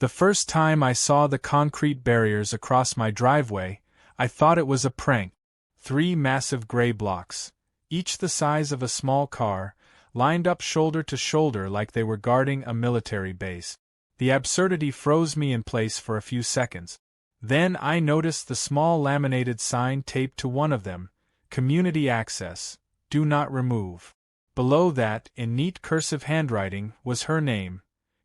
The first time I saw the concrete barriers across my driveway, I thought it was a prank. 3 massive gray blocks, each the size of a small car, lined up shoulder to shoulder like they were guarding a military base. The absurdity froze me in place for a few seconds. Then I noticed the small laminated sign taped to one of them, "Community Access, Do Not Remove." Below that, in neat cursive handwriting, was her name,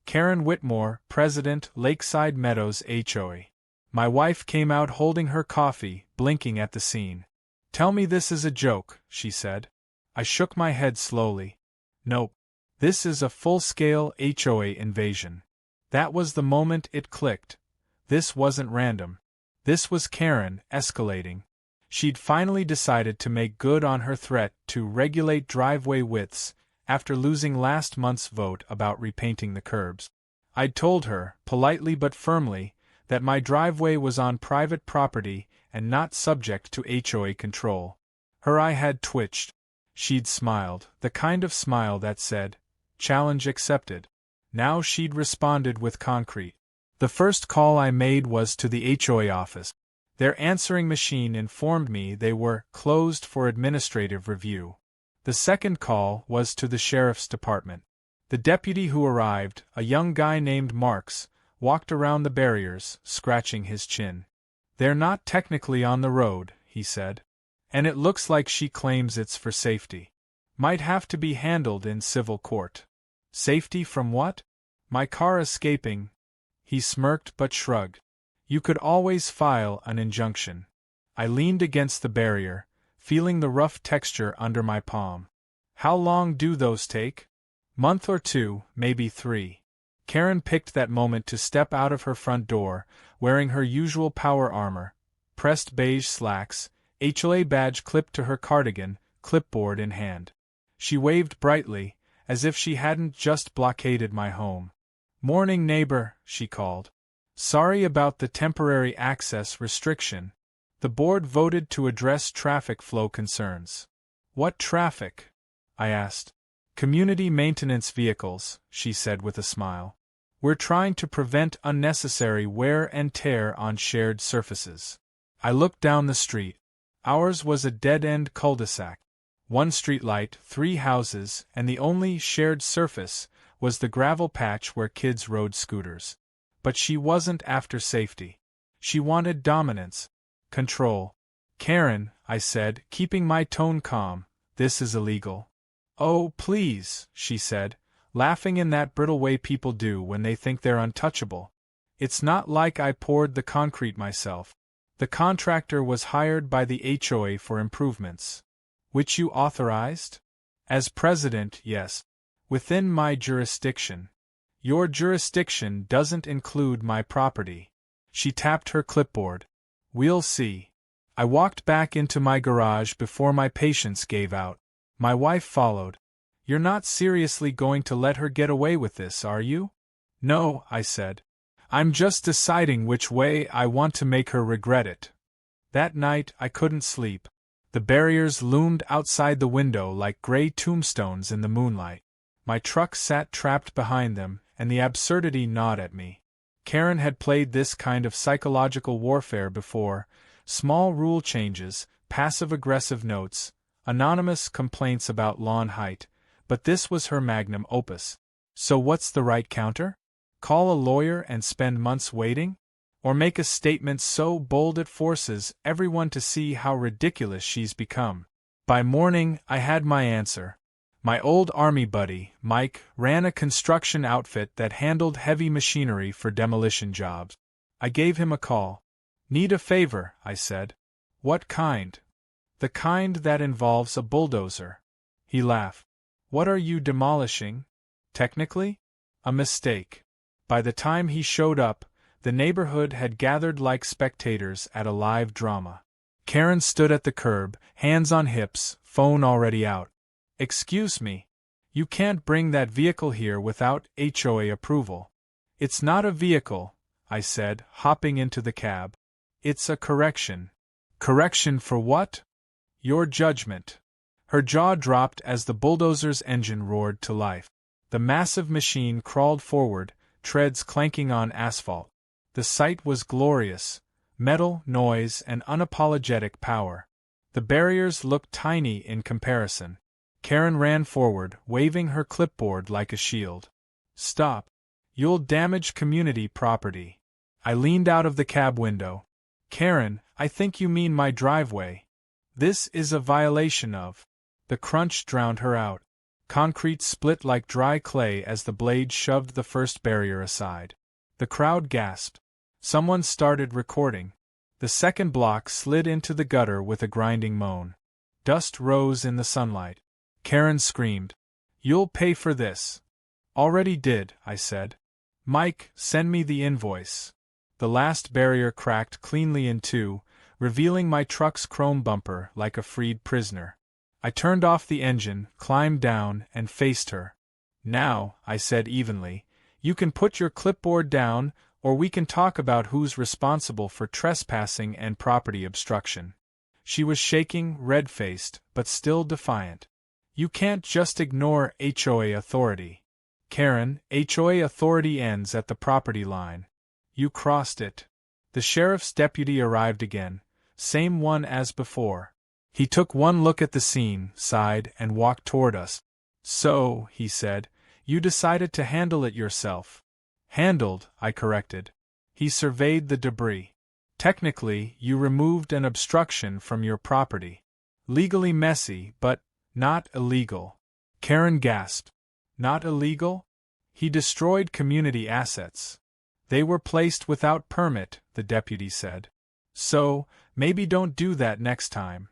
Karen Whitmore, President, Lakeside Meadows HOA. My wife came out holding her coffee, blinking at the scene. "Tell me this is a joke," she said. I shook my head slowly. "Nope. This is a full-scale HOA invasion." That was the moment it clicked. This wasn't random. This was Karen, escalating. She'd finally decided to make good on her threat to regulate driveway widths after losing last month's vote about repainting the curbs. I'd told her, politely but firmly, that my driveway was on private property and not subject to HOA control. Her eye had twitched. She'd smiled, the kind of smile that said, "Challenge accepted." Now she'd responded with concrete. The first call I made was to the HOA office. Their answering machine informed me they were closed for administrative review. The second call was to the sheriff's department. The deputy who arrived, a young guy named Marks, walked around the barriers, scratching his chin. "They're not technically on the road," he said. "And it looks like she claims it's for safety. Might have to be handled in civil court." "Safety from what?" "My car escaping." He smirked but shrugged. "You could always file an injunction." I leaned against the barrier, feeling the rough texture under my palm. "How long do those take?" "Month or 2, maybe 3. Karen picked that moment to step out of her front door, wearing her usual power armor, pressed beige slacks, HOA badge clipped to her cardigan, clipboard in hand. She waved brightly, as if she hadn't just blockaded my home. "Morning, neighbor," she called. "Sorry about the temporary access restriction. The board voted to address traffic flow concerns." "What traffic?" I asked. "Community maintenance vehicles," she said with a smile. "We're trying to prevent unnecessary wear and tear on shared surfaces." I looked down the street. Ours was a dead-end cul-de-sac. 1 streetlight, 3 houses, and the only shared surface was the gravel patch where kids rode scooters. But she wasn't after safety. She wanted dominance. Control. "Karen," I said, keeping my tone calm, "this is illegal." "Oh, please," she said, laughing in that brittle way people do when they think they're untouchable. "It's not like I poured the concrete myself. The contractor was hired by the HOA for improvements." "Which you authorized?" "As president, yes. Within my jurisdiction." "Your jurisdiction doesn't include my property." She tapped her clipboard. "We'll see." I walked back into my garage before my patience gave out. My wife followed. "You're not seriously going to let her get away with this, are you?" "No," I said. "I'm just deciding which way I want to make her regret it." That night I couldn't sleep. The barriers loomed outside the window like gray tombstones in the moonlight. My truck sat trapped behind them, and the absurdity gnawed at me. Karen had played this kind of psychological warfare before: small rule changes, passive-aggressive notes, anonymous complaints about lawn height, but this was her magnum opus. So what's the right counter? Call a lawyer and spend months waiting? Or make a statement so bold it forces everyone to see how ridiculous she's become? By morning, I had my answer. My old army buddy, Mike, ran a construction outfit that handled heavy machinery for demolition jobs. I gave him a call. "Need a favor," I said. "What kind?" "The kind that involves a bulldozer." He laughed. "What are you demolishing?" "Technically? A mistake." By the time he showed up, the neighborhood had gathered like spectators at a live drama. Karen stood at the curb, hands on hips, phone already out. "Excuse me. You can't bring that vehicle here without HOA approval." "It's not a vehicle," I said, hopping into the cab. "It's a correction." "Correction for what?" "Your judgment." Her jaw dropped as the bulldozer's engine roared to life. The massive machine crawled forward, treads clanking on asphalt. The sight was glorious: metal, noise, and unapologetic power. The barriers looked tiny in comparison. Karen ran forward, waving her clipboard like a shield. "Stop. You'll damage community property." I leaned out of the cab window. "Karen, I think you mean my driveway. This is a violation of..." The crunch drowned her out. Concrete split like dry clay as the blade shoved the first barrier aside. The crowd gasped. Someone started recording. The second block slid into the gutter with a grinding moan. Dust rose in the sunlight. Karen screamed, "You'll pay for this." "Already did," I said. "Mike, send me the invoice." The last barrier cracked cleanly in two, revealing my truck's chrome bumper like a freed prisoner. I turned off the engine, climbed down, and faced her. "Now," I said evenly, "you can put your clipboard down, or we can talk about who's responsible for trespassing and property obstruction." She was shaking, red-faced, but still defiant. "You can't just ignore HOA authority. Karen, HOA authority ends at the property line. You crossed it." The sheriff's deputy arrived again, same one as before. He took one look at the scene, sighed, and walked toward us. "So," he said, "you decided to handle it yourself." "Handled," I corrected. He surveyed the debris. "Technically, you removed an obstruction from your property. Legally messy, but not illegal." Karen gasped. "Not illegal?" "He destroyed community assets. They were placed without permit," the deputy said. "So, maybe don't do that next time."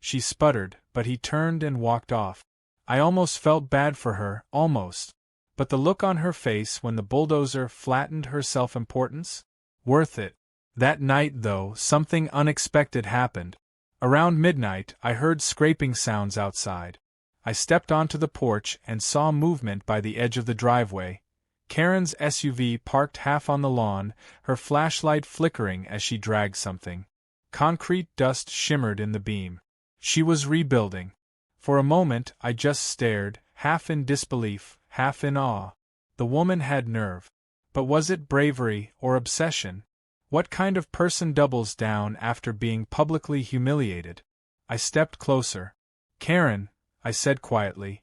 She sputtered, but he turned and walked off. I almost felt bad for her, almost. But the look on her face when the bulldozer flattened her self-importance? Worth it. That night, though, something unexpected happened. Around midnight, I heard scraping sounds outside. I stepped onto the porch and saw movement by the edge of the driveway. Karen's SUV parked half on the lawn, her flashlight flickering as she dragged something. Concrete dust shimmered in the beam. She was rebuilding. For a moment, I just stared, half in disbelief, half in awe. The woman had nerve. But was it bravery or obsession? What kind of person doubles down after being publicly humiliated? I stepped closer. "Karen," I said quietly,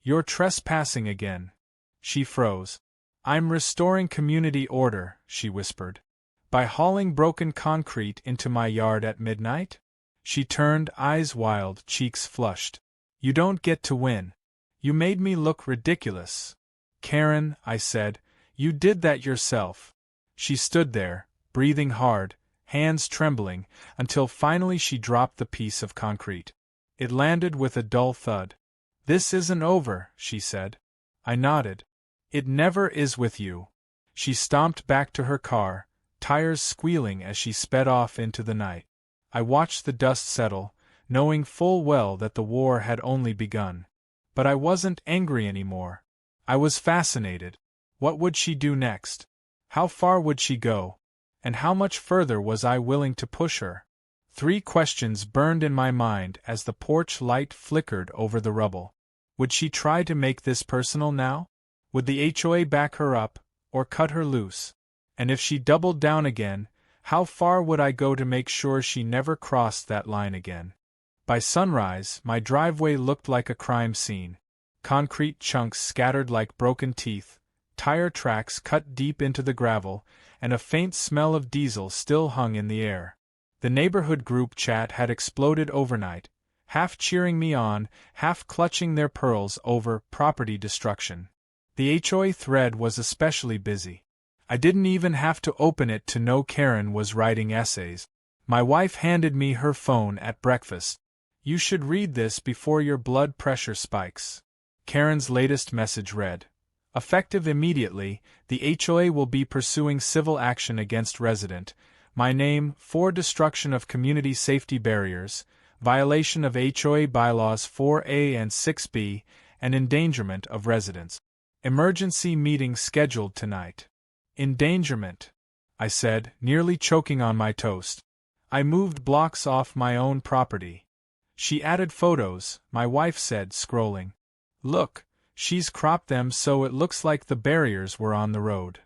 "you're trespassing again." She froze. "I'm restoring community order," she whispered. "By hauling broken concrete into my yard at midnight?" She turned, eyes wild, cheeks flushed. "You don't get to win. You made me look ridiculous." "Karen," I said, "you did that yourself." She stood there, breathing hard, hands trembling, until finally she dropped the piece of concrete. It landed with a dull thud. "This isn't over," she said. I nodded. "It never is with you." She stomped back to her car, tires squealing as she sped off into the night. I watched the dust settle, knowing full well that the war had only begun. But I wasn't angry anymore. I was fascinated. What would she do next? How far would she go? And how much further was I willing to push her? 3 questions burned in my mind as the porch light flickered over the rubble. Would she try to make this personal now? Would the HOA back her up, or cut her loose? And if she doubled down again, how far would I go to make sure she never crossed that line again? By sunrise, my driveway looked like a crime scene. Concrete chunks scattered like broken teeth, tire tracks cut deep into the gravel, and a faint smell of diesel still hung in the air. The neighborhood group chat had exploded overnight, half cheering me on, half clutching their pearls over property destruction. The HOA thread was especially busy. I didn't even have to open it to know Karen was writing essays. My wife handed me her phone at breakfast. "You should read this before your blood pressure spikes." Karen's latest message read, "Effective immediately, the HOA will be pursuing civil action against resident. My name, for destruction of community safety barriers, violation of HOA bylaws 4A and 6B, and endangerment of residents. Emergency meeting scheduled tonight." "Endangerment," I said, nearly choking on my toast. "I moved blocks off my own property." She added photos, my wife said, scrolling. "Look, she's cropped them so it looks like the barriers were on the road."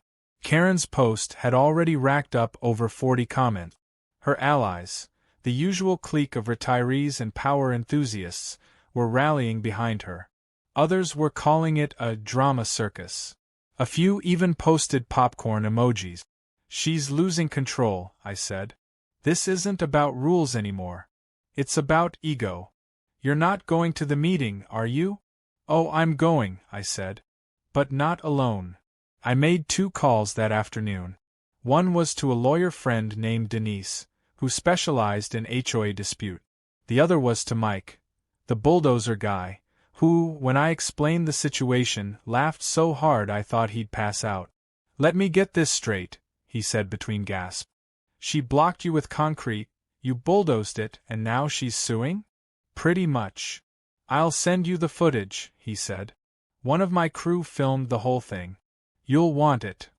Karen's post had already racked up over 40 comments. Her allies, the usual clique of retirees and power enthusiasts, were rallying behind her. Others were calling it a drama circus. A few even posted popcorn emojis. "She's losing control," I said. "This isn't about rules anymore. It's about ego. You're not going to the meeting, are you?" "Oh, I'm going," I said. "But not alone." I made 2 calls that afternoon. One was to a lawyer friend named Denise, who specialized in HOA dispute. The other was to Mike, the Bulldozer guy, who, when I explained the situation, laughed so hard I thought he'd pass out. "Let me get this straight," he said between gasps. "She blocked you with concrete, you bulldozed it, and now she's suing?" "Pretty much." "I'll send you the footage," he said. "One of my crew filmed the whole thing. You'll want it."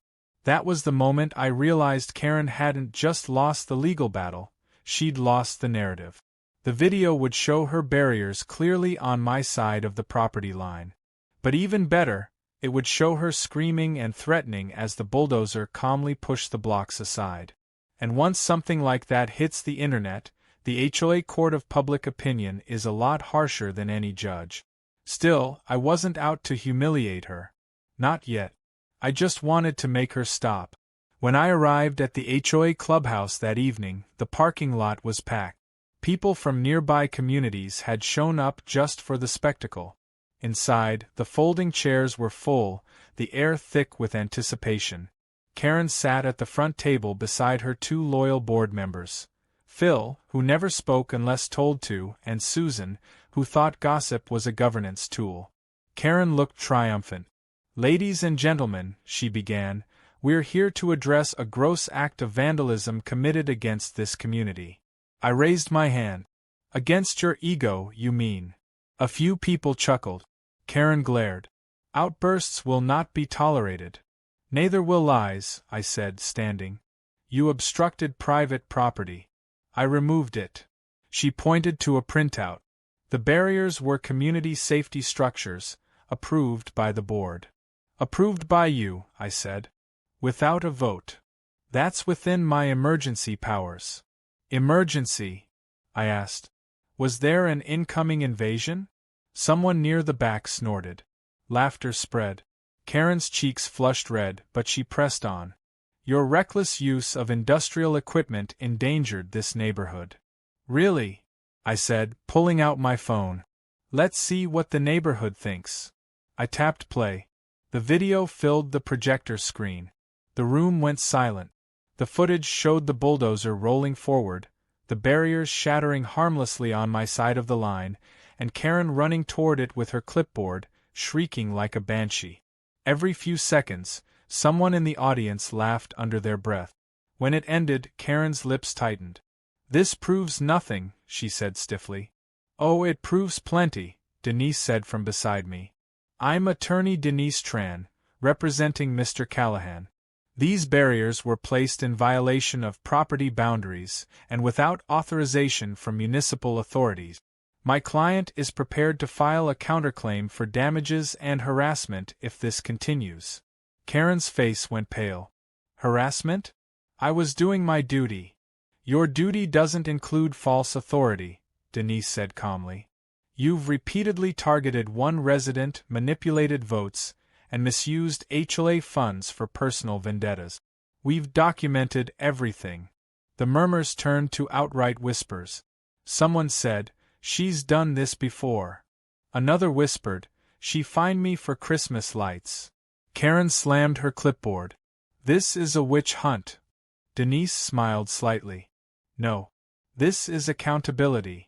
That was the moment I realized Karen hadn't just lost the legal battle, she'd lost the narrative. The video would show her barriers clearly on my side of the property line. But even better, it would show her screaming and threatening as the bulldozer calmly pushed the blocks aside. And once something like that hits the internet, the HOA court of public opinion is a lot harsher than any judge. Still, I wasn't out to humiliate her. Not yet. I just wanted to make her stop. When I arrived at the HOA clubhouse that evening, the parking lot was packed. People from nearby communities had shown up just for the spectacle. Inside, the folding chairs were full, the air thick with anticipation. Karen sat at the front table beside her 2 loyal board members. Phil, who never spoke unless told to, and Susan, who thought gossip was a governance tool. Karen looked triumphant. "Ladies and gentlemen," she began, "we're here to address a gross act of vandalism committed against this community." I raised my hand. "Against your ego, you mean?" A few people chuckled. Karen glared. "Outbursts will not be tolerated." "Neither will lies," I said, standing. "You obstructed private property." I removed it. She pointed to a printout. The barriers were community safety structures, approved by the board. "Approved by you," I said. "Without a vote." "That's within my emergency powers." "Emergency?" I asked. "Was there an incoming invasion?" Someone near the back snorted. Laughter spread. Karen's cheeks flushed red, but she pressed on. "Your reckless use of industrial equipment endangered this neighborhood." "Really?" I said, pulling out my phone. "Let's see what the neighborhood thinks." I tapped play. The video filled the projector screen. The room went silent. The footage showed the bulldozer rolling forward, the barriers shattering harmlessly on my side of the line, and Karen running toward it with her clipboard, shrieking like a banshee. Every few seconds, someone in the audience laughed under their breath. When it ended, Karen's lips tightened. "This proves nothing," she said stiffly. "Oh, it proves plenty," Denise said from beside me. "I'm attorney Denise Tran, representing Mr. Callahan. These barriers were placed in violation of property boundaries and without authorization from municipal authorities. My client is prepared to file a counterclaim for damages and harassment if this continues." Karen's face went pale. "Harassment? I was doing my duty." "Your duty doesn't include false authority," Denise said calmly. "You've repeatedly targeted one resident, manipulated votes, and misused HOA funds for personal vendettas. We've documented everything." The murmurs turned to outright whispers. Someone said, "She's done this before." Another whispered, "She fined me for Christmas lights." Karen slammed her clipboard. "This is a witch hunt." Denise smiled slightly. "No. This is accountability."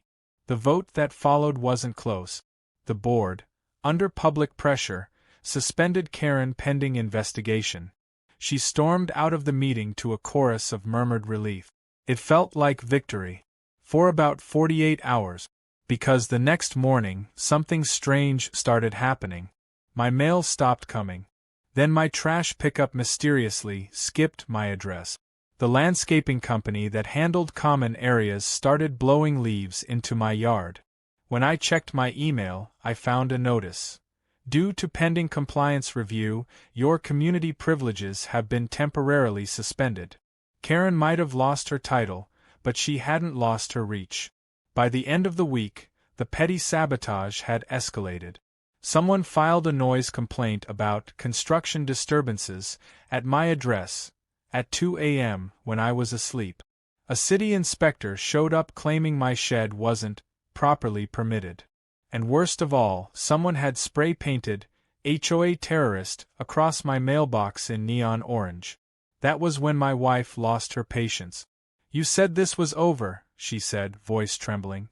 The vote that followed wasn't close. The board, under public pressure, suspended Karen pending investigation. She stormed out of the meeting to a chorus of murmured relief. It felt like victory. For about 48 hours. Because the next morning, something strange started happening. My mail stopped coming. Then my trash pickup mysteriously skipped my address. The landscaping company that handled common areas started blowing leaves into my yard. When I checked my email, I found a notice. Due to pending compliance review, your community privileges have been temporarily suspended. Karen might have lost her title, but she hadn't lost her reach. By the end of the week, the petty sabotage had escalated. Someone filed a noise complaint about construction disturbances at my address at 2 a.m. when I was asleep. A city inspector showed up claiming my shed wasn't properly permitted. And worst of all, someone had spray-painted HOA terrorist across my mailbox in neon orange. That was when my wife lost her patience. "You said this was over," she said, voice trembling.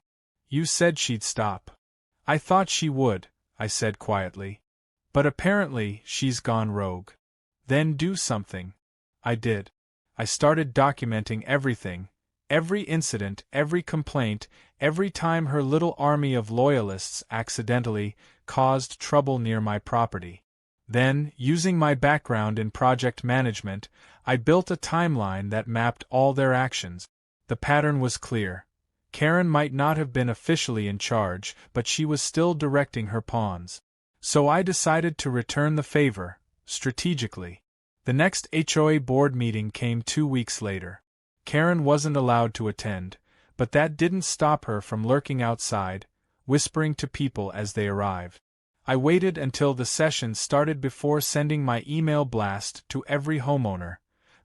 "You said she'd stop." "I thought she would," I said quietly. "But apparently she's gone rogue." "Then do something." I did. I started documenting everything, every incident, every complaint, every time her little army of loyalists accidentally caused trouble near my property. Then, using my background in project management, I built a timeline that mapped all their actions. The pattern was clear. Karen might not have been officially in charge, but she was still directing her pawns. So I decided to return the favor, strategically. The next HOA board meeting came 2 weeks later. Karen wasn't allowed to attend, but that didn't stop her from lurking outside, whispering to people as they arrived. I waited until the session started before sending my email blast to every homeowner,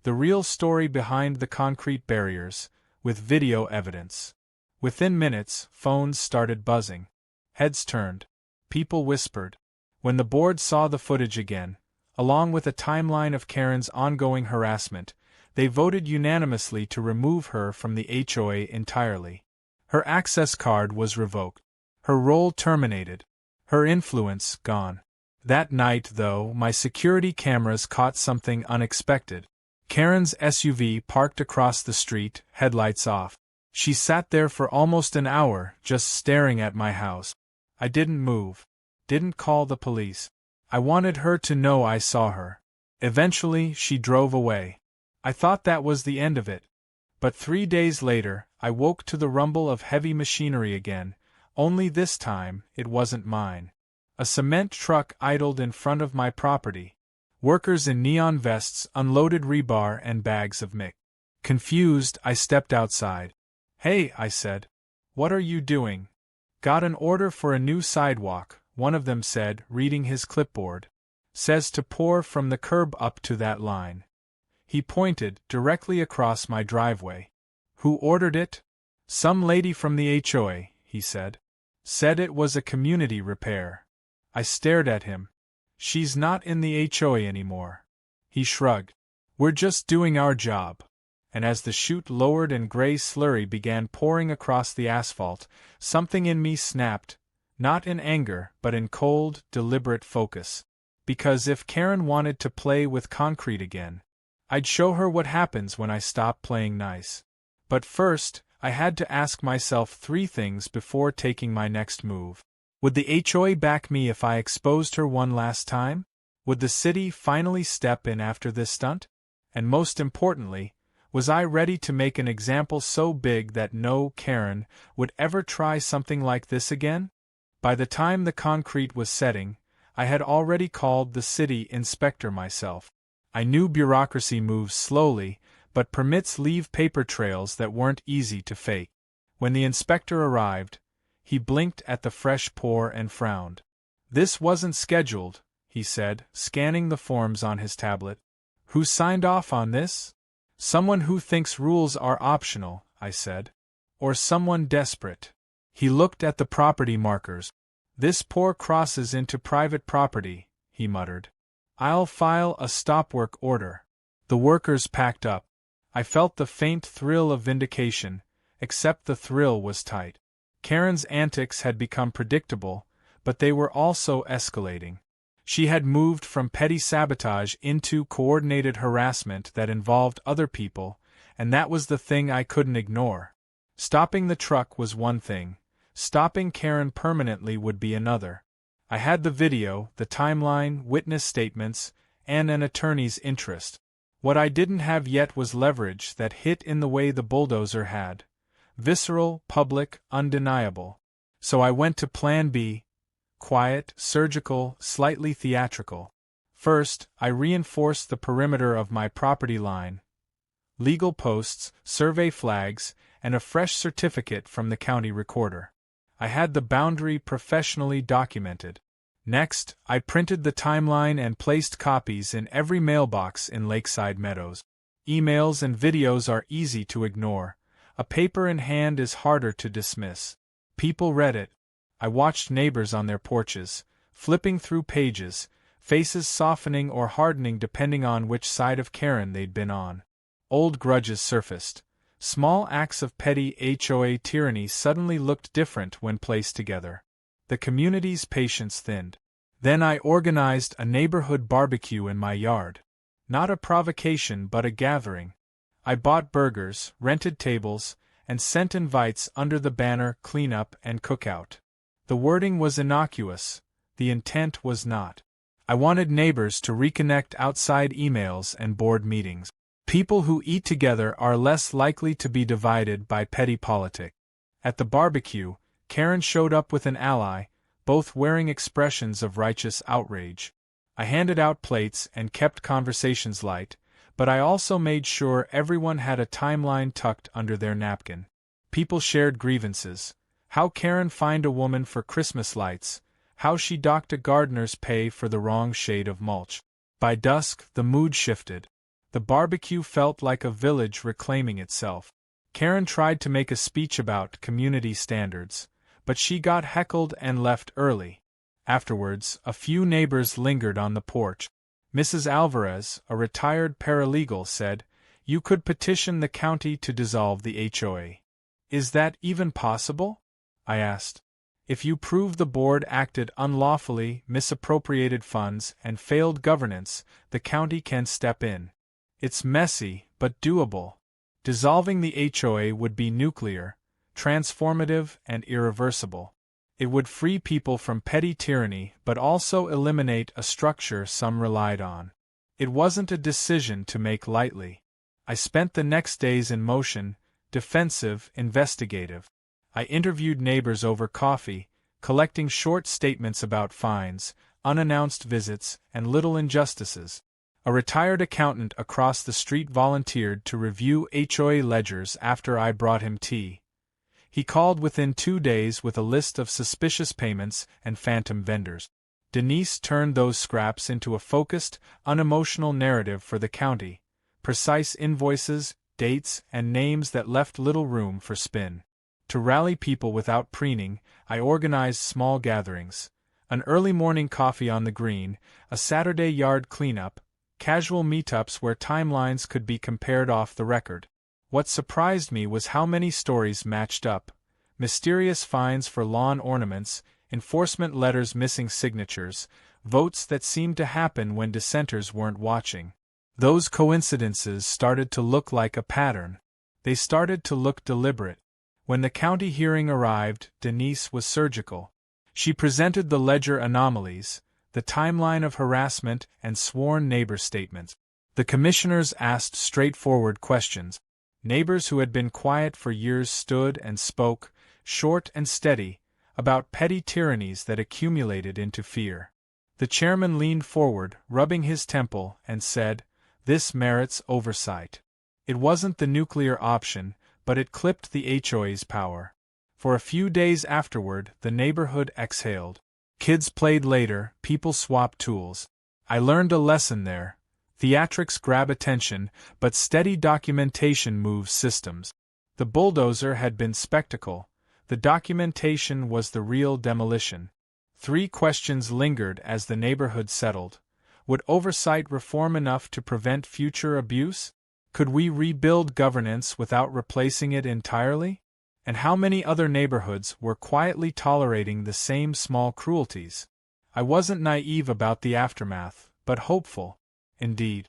the real story behind the concrete barriers, with video evidence. Within minutes, phones started buzzing. Heads turned. People whispered. When the board saw the footage again, along with a timeline of Karen's ongoing harassment, they voted unanimously to remove her from the HOA entirely. Her access card was revoked. Her role terminated. Her influence gone. That night, though, my security cameras caught something unexpected. Karen's SUV parked across the street, headlights off. She sat there for almost an hour, just staring at my house. I didn't move. Didn't call the police. I wanted her to know I saw her. Eventually, she drove away. I thought that was the end of it. But 3 days later, I woke to the rumble of heavy machinery again, only this time, it wasn't mine. A cement truck idled in front of my property. Workers in neon vests unloaded rebar and bags of mix. Confused, I stepped outside. "Hey," I said. "What are you doing?" "Got an order for a new sidewalk," one of them said, reading his clipboard. "Says to pour from the curb up to that line." He pointed directly across my driveway. "Who ordered it?" "Some lady from the HOA," he said. "Said it was a community repair." I stared at him. "She's not in the HOA anymore." He shrugged. "We're just doing our job." And as the chute lowered and gray slurry began pouring across the asphalt, something in me snapped, not in anger, but in cold, deliberate focus. Because if Karen wanted to play with concrete again, I'd show her what happens when I stop playing nice. But first, I had to ask myself 3 things before taking my next move. Would the HOA back me if I exposed her one last time? Would the city finally step in after this stunt? And most importantly, was I ready to make an example so big that no Karen would ever try something like this again? By the time the concrete was setting, I had already called the city inspector myself. I knew bureaucracy moves slowly, but permits leave paper trails that weren't easy to fake. When the inspector arrived, he blinked at the fresh pour and frowned. "This wasn't scheduled," he said, scanning the forms on his tablet. "Who signed off on this?" "Someone who thinks rules are optional," I said. "Or someone desperate." He looked at the property markers. "This pour crosses into private property," he muttered. "I'll file a stop-work order." The workers packed up. I felt the faint thrill of vindication, except the thrill was tight. Karen's antics had become predictable, but they were also escalating. She had moved from petty sabotage into coordinated harassment that involved other people, and that was the thing I couldn't ignore. Stopping the truck was one thing. Stopping Karen permanently would be another. I had the video, the timeline, witness statements, and an attorney's interest. What I didn't have yet was leverage that hit in the way the Bulldozer had. Visceral, public, undeniable. So I went to Plan B, quiet, surgical, slightly theatrical. First, I reinforced the perimeter of my property line. Legal posts, survey flags, and a fresh certificate from the county recorder. I had the boundary professionally documented. Next, I printed the timeline and placed copies in every mailbox in Lakeside Meadows. Emails and videos are easy to ignore. A paper in hand is harder to dismiss. People read it. I watched neighbors on their porches, flipping through pages, faces softening or hardening depending on which side of Karen they'd been on. Old grudges surfaced. Small acts of petty HOA tyranny suddenly looked different when placed together. The community's patience thinned. Then I organized a neighborhood barbecue in my yard. Not a provocation but a gathering. I bought burgers, rented tables, and sent invites under the banner "Cleanup and Cookout." The wording was innocuous, the intent was not. I wanted neighbors to reconnect outside emails and board meetings. People who eat together are less likely to be divided by petty politics. At the barbecue, Karen showed up with an ally, both wearing expressions of righteous outrage. I handed out plates and kept conversations light, but I also made sure everyone had a timeline tucked under their napkin. People shared grievances. How Karen fined a woman for Christmas lights, how she docked a gardener's pay for the wrong shade of mulch. By dusk, the mood shifted. The barbecue felt like a village reclaiming itself. Karen tried to make a speech about community standards, but she got heckled and left early. Afterwards, a few neighbors lingered on the porch. Mrs. Alvarez, a retired paralegal, said, "You could petition the county to dissolve the HOA." "Is that even possible?" I asked. "If you prove the board acted unlawfully, misappropriated funds, and failed governance, the county can step in. It's messy, but doable. Dissolving the HOA would be nuclear, transformative, and irreversible. It would free people from petty tyranny but also eliminate a structure some relied on." It wasn't a decision to make lightly. I spent the next days in motion, defensive, investigative. I interviewed neighbors over coffee, collecting short statements about fines, unannounced visits, and little injustices. A retired accountant across the street volunteered to review HOA ledgers after I brought him tea. He called within 2 days with a list of suspicious payments and phantom vendors. Denise turned those scraps into a focused, unemotional narrative for the county, precise invoices, dates, and names that left little room for spin. To rally people without preening, I organized small gatherings. An early morning coffee on the green, a Saturday yard cleanup, casual meetups where timelines could be compared off the record. What surprised me was how many stories matched up. Mysterious fines for lawn ornaments, enforcement letters missing signatures, votes that seemed to happen when dissenters weren't watching. Those coincidences started to look like a pattern. They started to look deliberate. When the county hearing arrived, Denise was surgical. She presented the ledger anomalies, the timeline of harassment, and sworn neighbor statements. The commissioners asked straightforward questions. Neighbors who had been quiet for years stood and spoke, short and steady, about petty tyrannies that accumulated into fear. The chairman leaned forward, rubbing his temple, and said, "This merits oversight." It wasn't the nuclear option, but it clipped the HOA's power. For a few days afterward, the neighborhood exhaled. Kids played later, people swapped tools. I learned a lesson there. Theatrics grab attention, but steady documentation moves systems. The bulldozer had been spectacle. The documentation was the real demolition. 3 questions lingered as the neighborhood settled. Would oversight reform enough to prevent future abuse? Could we rebuild governance without replacing it entirely? And how many other neighborhoods were quietly tolerating the same small cruelties? I wasn't naive about the aftermath, but hopeful. Indeed.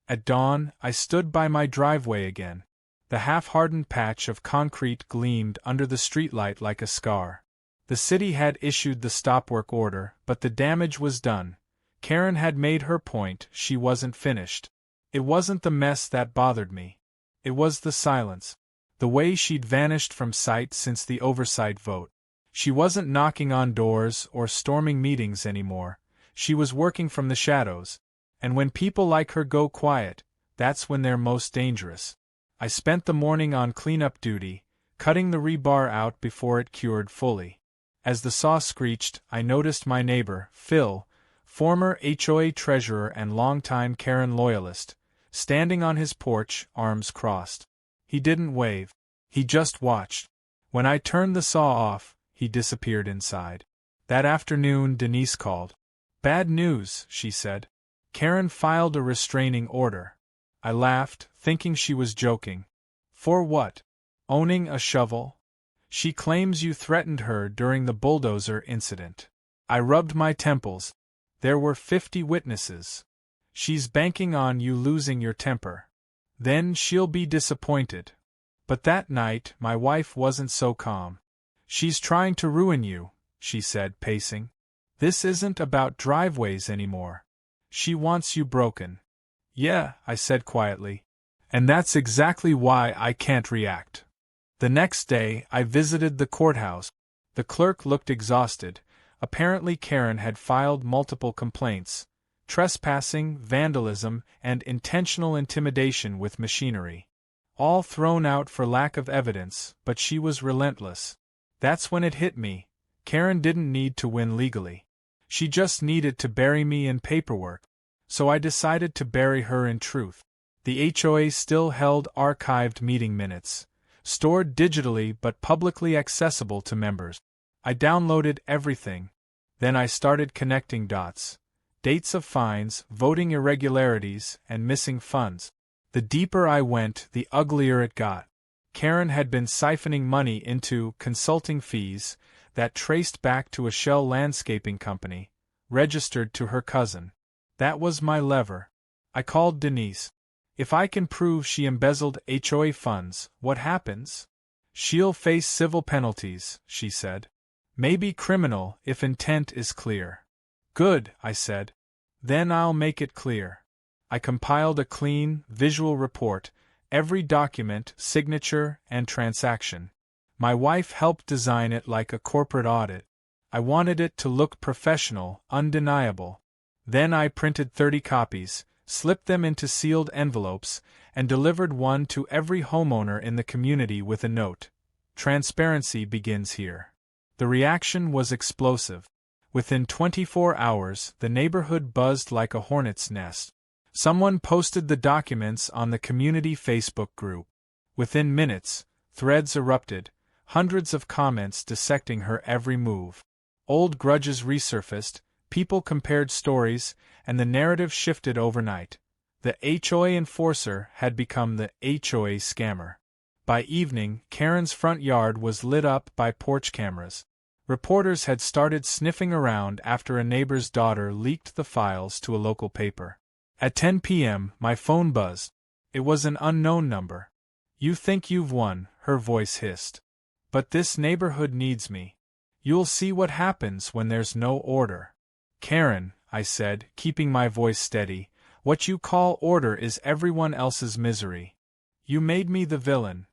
At dawn, I stood by my driveway again. The half-hardened patch of concrete gleamed under the streetlight like a scar. The city had issued the stop-work order, but the damage was done. Karen had made her point, she wasn't finished. It wasn't the mess that bothered me. It was the silence. The way she'd vanished from sight since the oversight vote. She wasn't knocking on doors or storming meetings anymore. She was working from the shadows. And when people like her go quiet, that's when they're most dangerous. I spent the morning on cleanup duty, cutting the rebar out before it cured fully. As the saw screeched, I noticed my neighbor, Phil, former HOA treasurer and longtime Karen loyalist, standing on his porch, arms crossed. He didn't wave. He just watched. When I turned the saw off, he disappeared inside. That afternoon, Denise called. "Bad news," she said. "Karen filed a restraining order." I laughed, thinking she was joking. "For what? Owning a shovel?" "She claims you threatened her during the Bulldozer incident." I rubbed my temples. "There were 50 witnesses. She's banking on you losing your temper. Then she'll be disappointed." But that night, my wife wasn't so calm. "She's trying to ruin you," she said, pacing. "This isn't about driveways anymore. She wants you broken." "Yeah," I said quietly. "And that's exactly why I can't react." The next day, I visited the courthouse. The clerk looked exhausted. Apparently Karen had filed multiple complaints: trespassing, vandalism, and intentional intimidation with machinery. All thrown out for lack of evidence, but she was relentless. That's when it hit me. Karen didn't need to win legally. She just needed to bury me in paperwork. So I decided to bury her in truth. The HOA still held archived meeting minutes, stored digitally but publicly accessible to members. I downloaded everything. Then I started connecting dots. Dates of fines, voting irregularities, and missing funds. The deeper I went, the uglier it got. Karen had been siphoning money into consulting fees that traced back to a shell landscaping company, registered to her cousin. That was my lever. I called Denise. "If I can prove she embezzled HOA funds, what happens?" "She'll face civil penalties," she said. "Maybe criminal if intent is clear." "Good," I said. "Then I'll make it clear." I compiled a clean, visual report, every document, signature, and transaction. My wife helped design it like a corporate audit. I wanted it to look professional, undeniable. Then I printed 30 copies, slipped them into sealed envelopes, and delivered one to every homeowner in the community with a note: "Transparency begins here." The reaction was explosive. Within 24 hours, the neighborhood buzzed like a hornet's nest. Someone posted the documents on the community Facebook group. Within minutes, threads erupted, hundreds of comments dissecting her every move. Old grudges resurfaced, people compared stories, and the narrative shifted overnight. The HOA enforcer had become the HOA scammer. By evening, Karen's front yard was lit up by porch cameras. Reporters had started sniffing around after a neighbor's daughter leaked the files to a local paper. At 10 p.m., my phone buzzed. It was an unknown number. "You think you've won," her voice hissed. "But this neighborhood needs me. You'll see what happens when there's no order." "Karen," I said, keeping my voice steady, "what you call order is everyone else's misery. You made me the villain.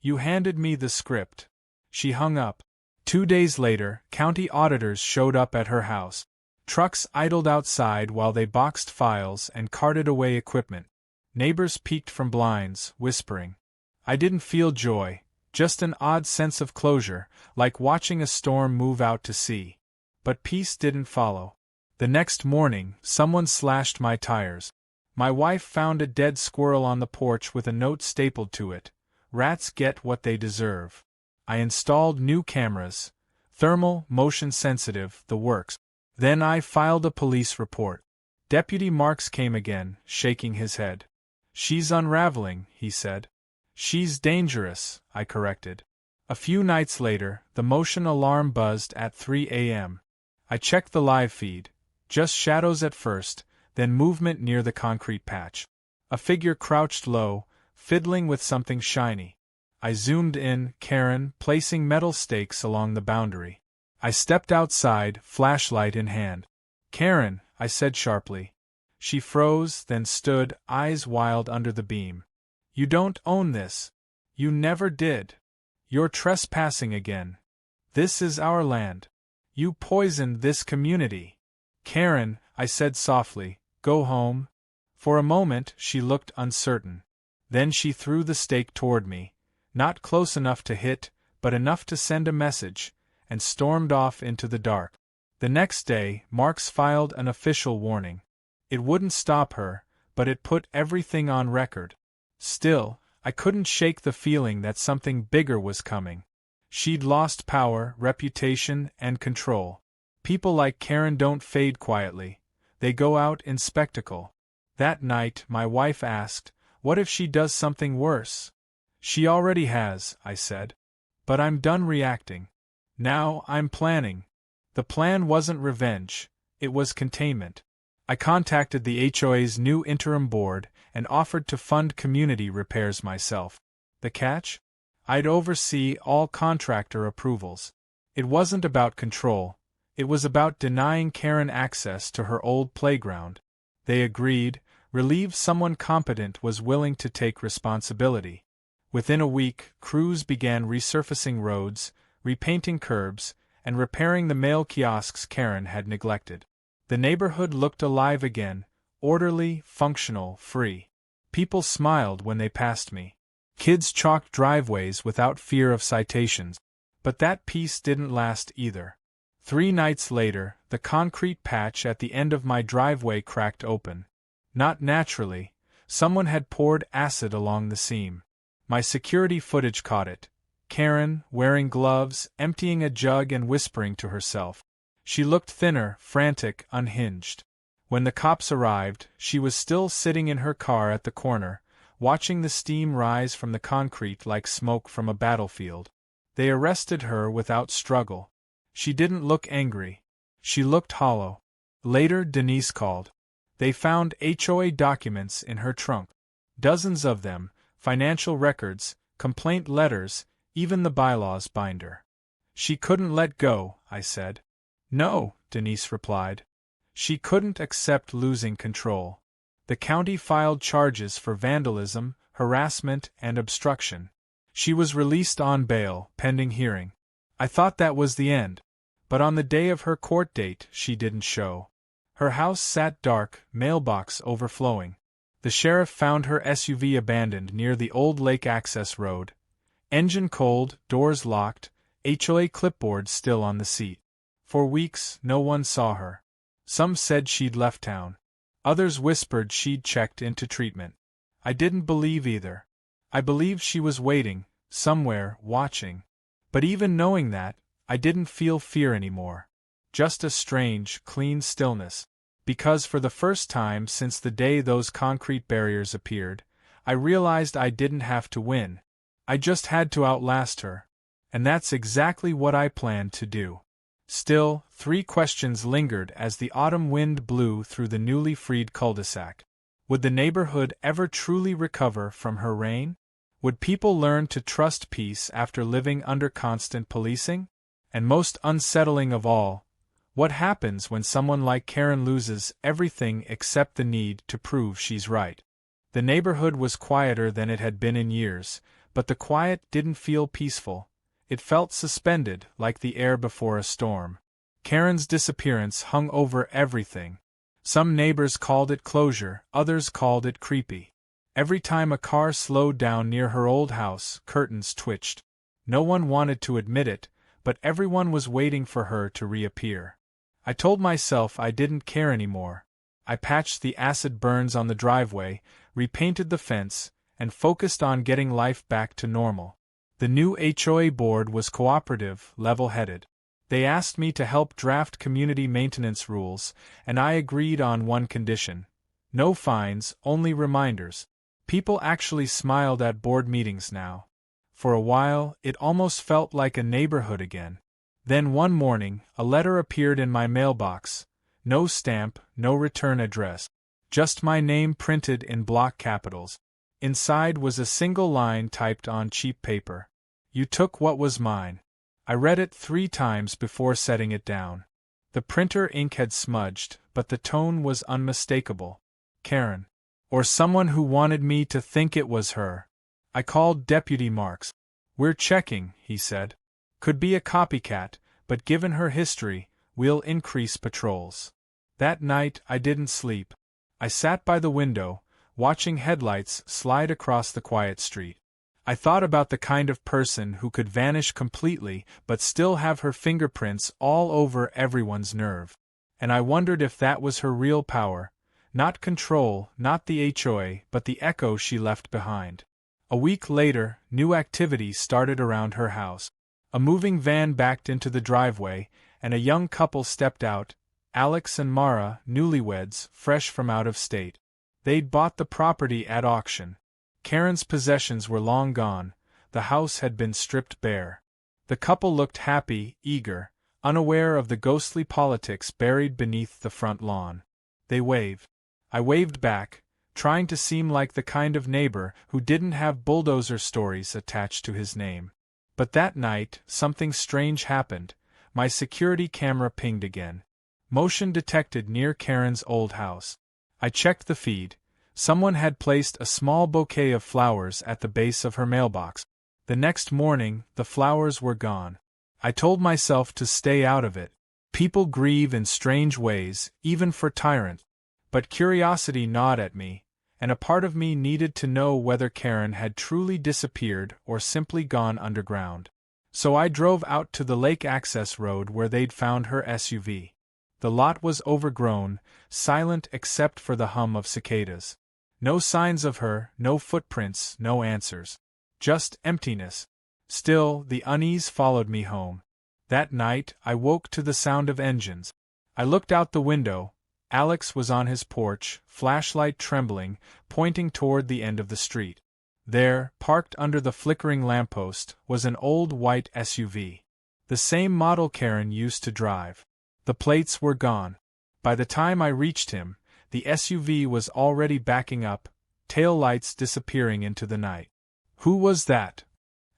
You handed me the script." She hung up. 2 days later, county auditors showed up at her house. Trucks idled outside while they boxed files and carted away equipment. Neighbors peeked from blinds, whispering. I didn't feel joy, just an odd sense of closure, like watching a storm move out to sea. But peace didn't follow. The next morning, someone slashed my tires. My wife found a dead squirrel on the porch with a note stapled to it: "Rats get what they deserve." I installed new cameras, thermal, motion sensitive, the works. Then I filed a police report. Deputy Marks came again, shaking his head. "She's unraveling," he said. "She's dangerous," I corrected. A few nights later, the motion alarm buzzed at 3 a.m. I checked the live feed. Just shadows at first, then movement near the concrete patch. A figure crouched low, fiddling with something shiny. I zoomed in, Karen placing metal stakes along the boundary. I stepped outside, flashlight in hand. "Karen," I said sharply. She froze, then stood, eyes wild under the beam. "You don't own this. You never did. You're trespassing again." This is our land. You poisoned this community. Karen, I said softly, go home. For a moment she looked uncertain. Then she threw the stake toward me, not close enough to hit, but enough to send a message, and stormed off into the dark. The next day, Marks filed an official warning. It wouldn't stop her, but it put everything on record. Still, I couldn't shake the feeling that something bigger was coming. She'd lost power, reputation, and control. People like Karen don't fade quietly. They go out in spectacle. That night, my wife asked, what if she does something worse? She already has, I said. But I'm done reacting. Now I'm planning. The plan wasn't revenge, it was containment. I contacted the HOA's new interim board and offered to fund community repairs myself. The catch? I'd oversee all contractor approvals. It wasn't about control, it was about denying Karen access to her old playground. They agreed, relieved someone competent was willing to take responsibility. Within a week, crews began resurfacing roads, repainting curbs, and repairing the mail kiosks Karen had neglected. The neighborhood looked alive again, orderly, functional, free. People smiled when they passed me. Kids chalked driveways without fear of citations. But that peace didn't last either. 3 nights later, the concrete patch at the end of my driveway cracked open. Not naturally, someone had poured acid along the seam. My security footage caught it. Karen, wearing gloves, emptying a jug and whispering to herself. She looked thinner, frantic, unhinged. When the cops arrived, she was still sitting in her car at the corner, watching the steam rise from the concrete like smoke from a battlefield. They arrested her without struggle. She didn't look angry. She looked hollow. Later, Denise called. They found HOA documents in her trunk. Dozens of them, financial records, complaint letters, even the bylaws binder. She couldn't let go, I said. No, Denise replied. She couldn't accept losing control. The county filed charges for vandalism, harassment, and obstruction. She was released on bail, pending hearing. I thought that was the end. But on the day of her court date, she didn't show. Her house sat dark, mailbox overflowing. The sheriff found her SUV abandoned near the old lake access road. Engine cold, doors locked, HOA clipboard still on the seat. For weeks, no one saw her. Some said she'd left town. Others whispered she'd checked into treatment. I didn't believe either. I believed she was waiting, somewhere, watching. But even knowing that, I didn't feel fear anymore. Just a strange, clean stillness. Because for the first time since the day those concrete barriers appeared, I realized I didn't have to win. I just had to outlast her. And that's exactly what I planned to do. Still, 3 questions lingered as the autumn wind blew through the newly freed cul-de-sac. Would the neighborhood ever truly recover from her reign? Would people learn to trust peace after living under constant policing? And most unsettling of all, what happens when someone like Karen loses everything except the need to prove she's right? The neighborhood was quieter than it had been in years, but the quiet didn't feel peaceful. It felt suspended, like the air before a storm. Karen's disappearance hung over everything. Some neighbors called it closure, others called it creepy. Every time a car slowed down near her old house, curtains twitched. No one wanted to admit it, but everyone was waiting for her to reappear. I told myself I didn't care anymore. I patched the acid burns on the driveway, repainted the fence, and focused on getting life back to normal. The new HOA board was cooperative, level-headed. They asked me to help draft community maintenance rules, and I agreed on one condition. No fines, only reminders. People actually smiled at board meetings now. For a while, it almost felt like a neighborhood again. Then one morning, a letter appeared in my mailbox. No stamp, no return address. Just my name printed in block capitals. Inside was a single line typed on cheap paper. You took what was mine. I read it 3 times before setting it down. The printer ink had smudged, but the tone was unmistakable. Karen. Or someone who wanted me to think it was her. I called Deputy Marks. "We're checking," he said. Could be a copycat, but given her history, we'll increase patrols. That night I didn't sleep. I sat by the window, watching headlights slide across the quiet street. I thought about the kind of person who could vanish completely but still have her fingerprints all over everyone's nerve. And I wondered if that was her real power. Not control, not the HOA, but the echo she left behind. A week later, new activity started around her house. A moving van backed into the driveway, and a young couple stepped out, Alex and Mara, newlyweds, fresh from out of state. They'd bought the property at auction. Karen's possessions were long gone, the house had been stripped bare. The couple looked happy, eager, unaware of the ghostly politics buried beneath the front lawn. They waved. I waved back, trying to seem like the kind of neighbor who didn't have Bulldozer stories attached to his name. But that night, something strange happened. My security camera pinged again. Motion detected near Karen's old house. I checked the feed. Someone had placed a small bouquet of flowers at the base of her mailbox. The next morning, the flowers were gone. I told myself to stay out of it. People grieve in strange ways, even for tyrants. But curiosity gnawed at me, and a part of me needed to know whether Karen had truly disappeared or simply gone underground. So I drove out to the lake access road where they'd found her SUV. The lot was overgrown, silent except for the hum of cicadas. No signs of her, no footprints, no answers. Just emptiness. Still, the unease followed me home. That night, I woke to the sound of engines. I looked out the window. Alex was on his porch, flashlight trembling, pointing toward the end of the street. There, parked under the flickering lamppost, was an old white SUV. The same model Karen used to drive. The plates were gone. By the time I reached him, the SUV was already backing up, tail lights disappearing into the night. "Who was that?"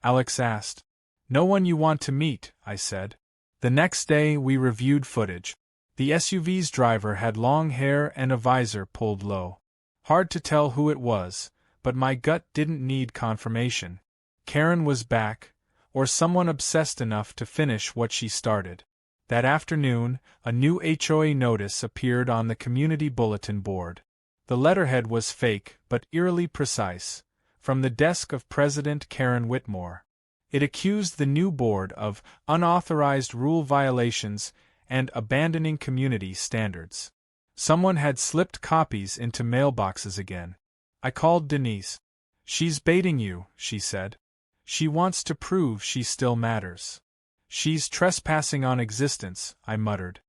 Alex asked. "No one you want to meet," I said. The next day we reviewed footage. The SUV's driver had long hair and a visor pulled low. Hard to tell who it was, but my gut didn't need confirmation. Karen was back, or someone obsessed enough to finish what she started. That afternoon, a new HOA notice appeared on the community bulletin board. The letterhead was fake, but eerily precise, from the desk of President Karen Whitmore. It accused the new board of unauthorized rule violations and abandoning community standards. Someone had slipped copies into mailboxes again. I called Denise. "She's baiting you," she said. "She wants to prove she still matters." "She's trespassing on existence," I muttered.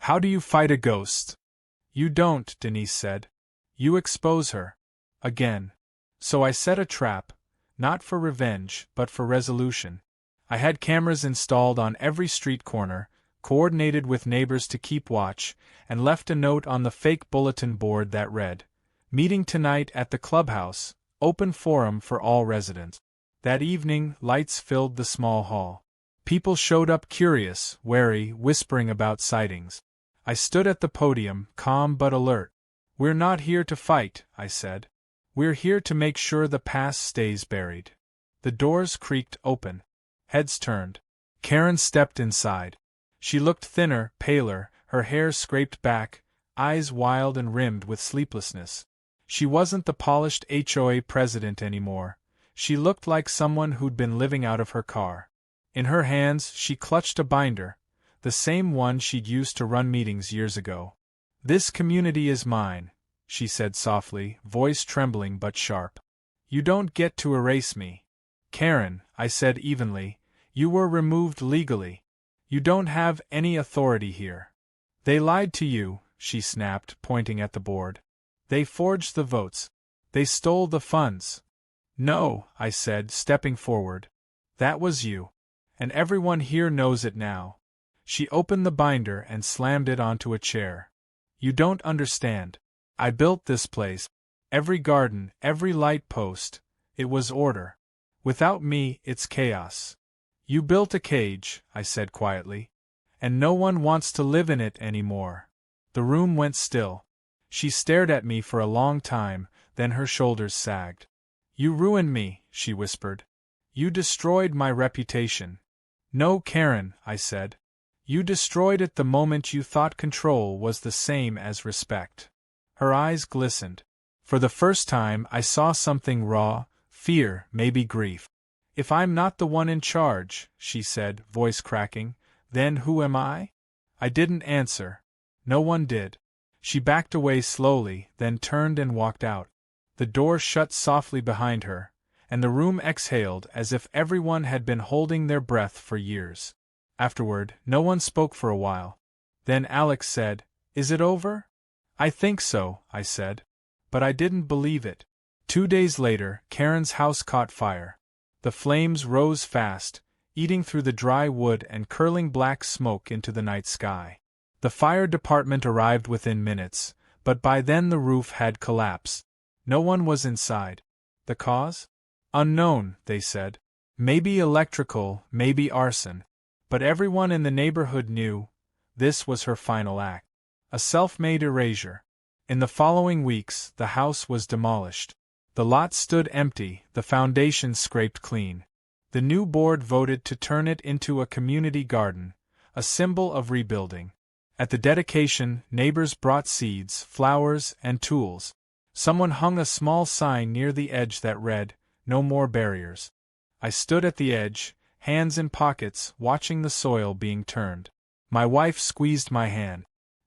"How do you fight a ghost?" "You don't," Denise said. "You expose her." Again. So I set a trap, not for revenge, but for resolution. I had cameras installed on every street corner, coordinated with neighbors to keep watch, and left a note on the fake bulletin board that read, "Meeting tonight at the clubhouse, open forum for all residents." That evening, lights filled the small hall. People showed up curious, wary, whispering about sightings. I stood at the podium, calm but alert. "We're not here to fight," I said. "We're here to make sure the past stays buried." The doors creaked open. Heads turned. Karen stepped inside. She looked thinner, paler, her hair scraped back, eyes wild and rimmed with sleeplessness. She wasn't the polished HOA president anymore. She looked like someone who'd been living out of her car. In her hands, she clutched a binder, the same one she'd used to run meetings years ago. "This community is mine," she said softly, voice trembling but sharp. "You don't get to erase me." "Karen," I said evenly, "you were removed legally. You don't have any authority here." "They lied to you," she snapped, pointing at the board. "They forged the votes. They stole the funds." "No," I said, stepping forward. "That was you. And everyone here knows it now." She opened the binder and slammed it onto a chair. "You don't understand. I built this place. Every garden, every light post. It was order. Without me, it's chaos. You built a cage," I said quietly. "And no one wants to live in it anymore." The room went still. She stared at me for a long time, then her shoulders sagged. "You ruined me," she whispered. "You destroyed my reputation. No, Karen, I said. You destroyed it the moment you thought control was the same as respect. Her eyes glistened. For the first time I saw something raw, fear, maybe grief. If I'm not the one in charge, she said, voice cracking, then who am I? I didn't answer. No one did. She backed away slowly, then turned and walked out. The door shut softly behind her, and the room exhaled as if everyone had been holding their breath for years. Afterward, no one spoke for a while. Then Alex said, "Is it over?" "I think so," I said. But I didn't believe it. 2 days later, Karen's house caught fire. The flames rose fast, eating through the dry wood and curling black smoke into the night sky. The fire department arrived within minutes, but by then the roof had collapsed. No one was inside. The cause? Unknown, they said. Maybe electrical, maybe arson. But everyone in the neighborhood knew this was her final act. A self-made erasure. In the following weeks, the house was demolished. The lot stood empty, the foundation scraped clean. The new board voted to turn it into a community garden, a symbol of rebuilding. At the dedication, neighbors brought seeds, flowers, and tools. Someone hung a small sign near the edge that read, "No more barriers." I stood at the edge, hands in pockets, watching the soil being turned. My wife squeezed my hand.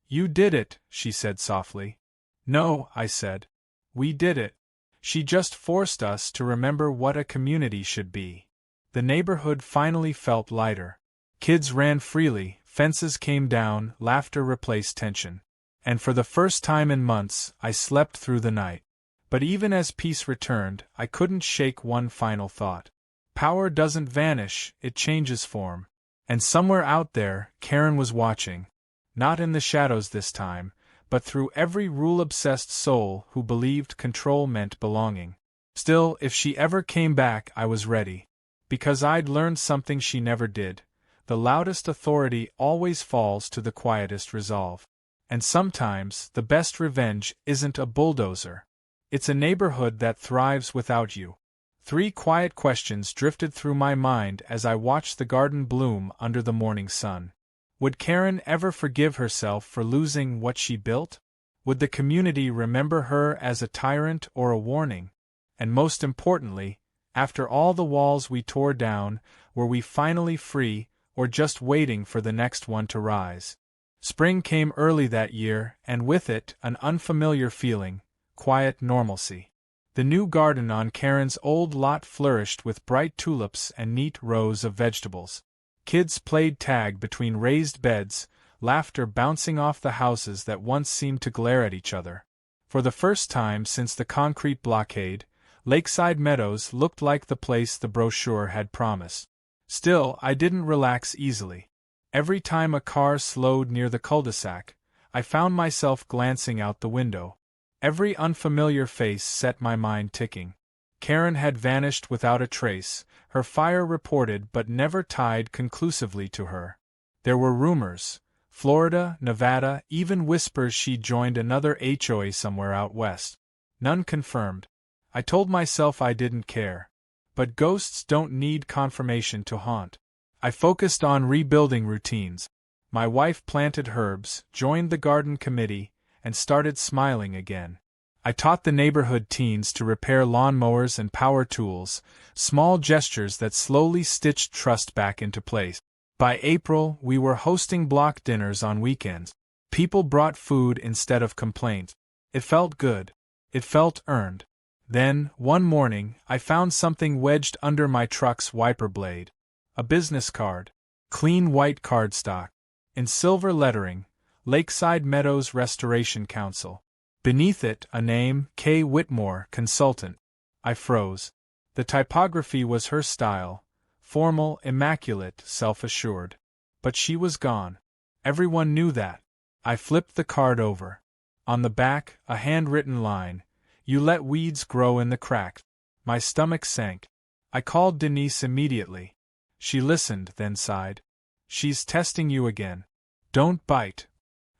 "You did it," she said softly. "No," I said. "We did it. She just forced us to remember what a community should be." The neighborhood finally felt lighter. Kids ran freely, fences came down, laughter replaced tension. And for the first time in months, I slept through the night. But even as peace returned, I couldn't shake one final thought. Power doesn't vanish, it changes form. And somewhere out there, Karen was watching. Not in the shadows this time, but through every rule-obsessed soul who believed control meant belonging. Still, if she ever came back, I was ready. Because I'd learned something she never did. The loudest authority always falls to the quietest resolve. And sometimes, the best revenge isn't a bulldozer. It's a neighborhood that thrives without you. 3 quiet questions drifted through my mind as I watched the garden bloom under the morning sun. Would Karen ever forgive herself for losing what she built? Would the community remember her as a tyrant or a warning? And most importantly, after all the walls we tore down, were we finally free, or just waiting for the next one to rise? Spring came early that year, and with it, an unfamiliar feeling, quiet normalcy. The new garden on Karen's old lot flourished with bright tulips and neat rows of vegetables. Kids played tag between raised beds, laughter bouncing off the houses that once seemed to glare at each other. For the first time since the concrete blockade, Lakeside Meadows looked like the place the brochure had promised. Still, I didn't relax easily. Every time a car slowed near the cul-de-sac, I found myself glancing out the window. Every unfamiliar face set my mind ticking. Karen had vanished without a trace, her fire reported but never tied conclusively to her. There were rumors, Florida, Nevada, even whispers she'd joined another HOA somewhere out west. None confirmed. I told myself I didn't care. But ghosts don't need confirmation to haunt. I focused on rebuilding routines. My wife planted herbs, joined the garden committee, and started smiling again. I taught the neighborhood teens to repair lawnmowers and power tools, small gestures that slowly stitched trust back into place. By April, we were hosting block dinners on weekends. People brought food instead of complaints. It felt good. It felt earned. Then, one morning, I found something wedged under my truck's wiper blade. A business card. Clean white cardstock. In silver lettering, Lakeside Meadows Restoration Council. Beneath it, a name, K. Whitmore, Consultant. I froze. The typography was her style. Formal, immaculate, self-assured. But she was gone. Everyone knew that. I flipped the card over. On the back, a handwritten line. "You let weeds grow in the cracks." My stomach sank. I called Denise immediately. She listened, then sighed. "She's testing you again. Don't bite."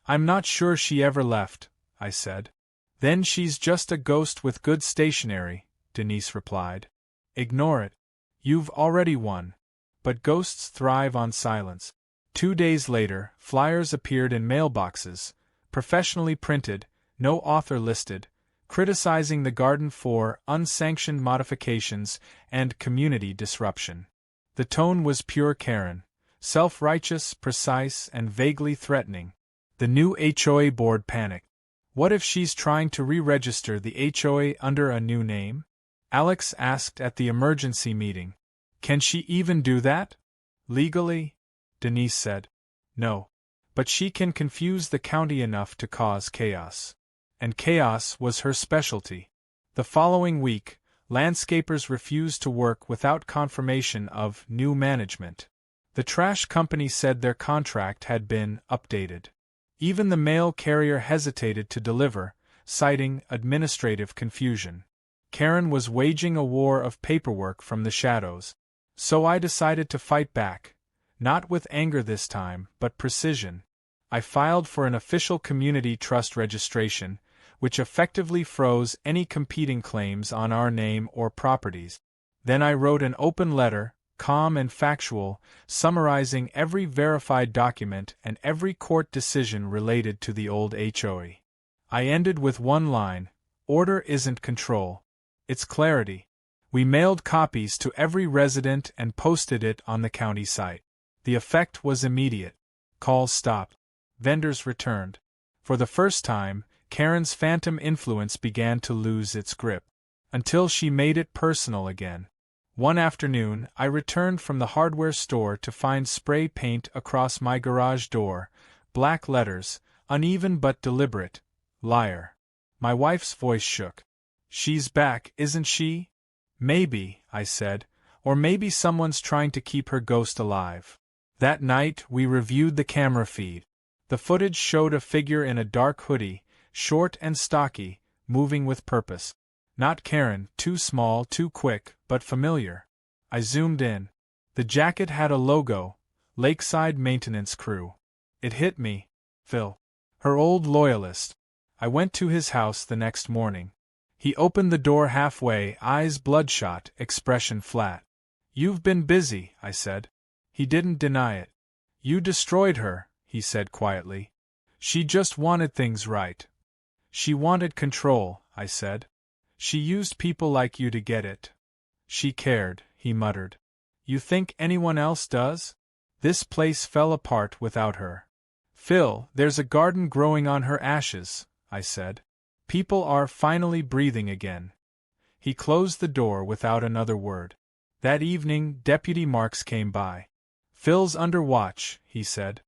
"I'm not sure she ever left," I said. "Then she's just a ghost with good stationery," Denise replied. "Ignore it. You've already won." but ghosts thrive on silence. 2 days later, flyers appeared in mailboxes, professionally printed, no author listed, criticizing the garden for unsanctioned modifications and community disruption. The tone was pure Karen, self-righteous, precise, and vaguely threatening. The new HOA board panicked. What if she's trying to re-register the HOA under a new name? Alex asked at the emergency meeting. Can she even do that? Legally? Denise said. No. But she can confuse the county enough to cause chaos. And chaos was her specialty. The following week, landscapers refused to work without confirmation of new management. The trash company said their contract had been updated. Even the mail carrier hesitated to deliver, citing administrative confusion. Karen was waging a war of paperwork from the shadows. So I decided to fight back, not with anger this time, but precision. I filed for an official community trust registration, which effectively froze any competing claims on our name or properties. Then I wrote an open letter, calm and factual, summarizing every verified document and every court decision related to the old HOA. I ended with one line: order isn't control, it's clarity. We mailed copies to every resident and posted it on the county site. The effect was immediate. Calls stopped. Vendors returned. For the first time, Karen's phantom influence began to lose its grip. Until she made it personal again. One afternoon, I returned from the hardware store to find spray paint across my garage door, black letters, uneven but deliberate. Liar. My wife's voice shook. She's back, isn't she? Maybe, I said, or maybe someone's trying to keep her ghost alive. That night, we reviewed the camera feed. The footage showed a figure in a dark hoodie, short and stocky, moving with purpose. Not Karen, too small, too quick, but familiar. I zoomed in. The jacket had a logo, Lakeside Maintenance Crew. It hit me. Phil. Her old loyalist. I went to his house the next morning. He opened the door halfway, eyes bloodshot, expression flat. You've been busy, I said. He didn't deny it. You destroyed her, he said quietly. She just wanted things right. She wanted control, I said. She used people like you to get it. She cared, he muttered. You think anyone else does? This place fell apart without her. Phil, there's a garden growing on her ashes, I said. People are finally breathing again. He closed the door without another word. That evening, Deputy Marks came by. Phil's under watch, he said.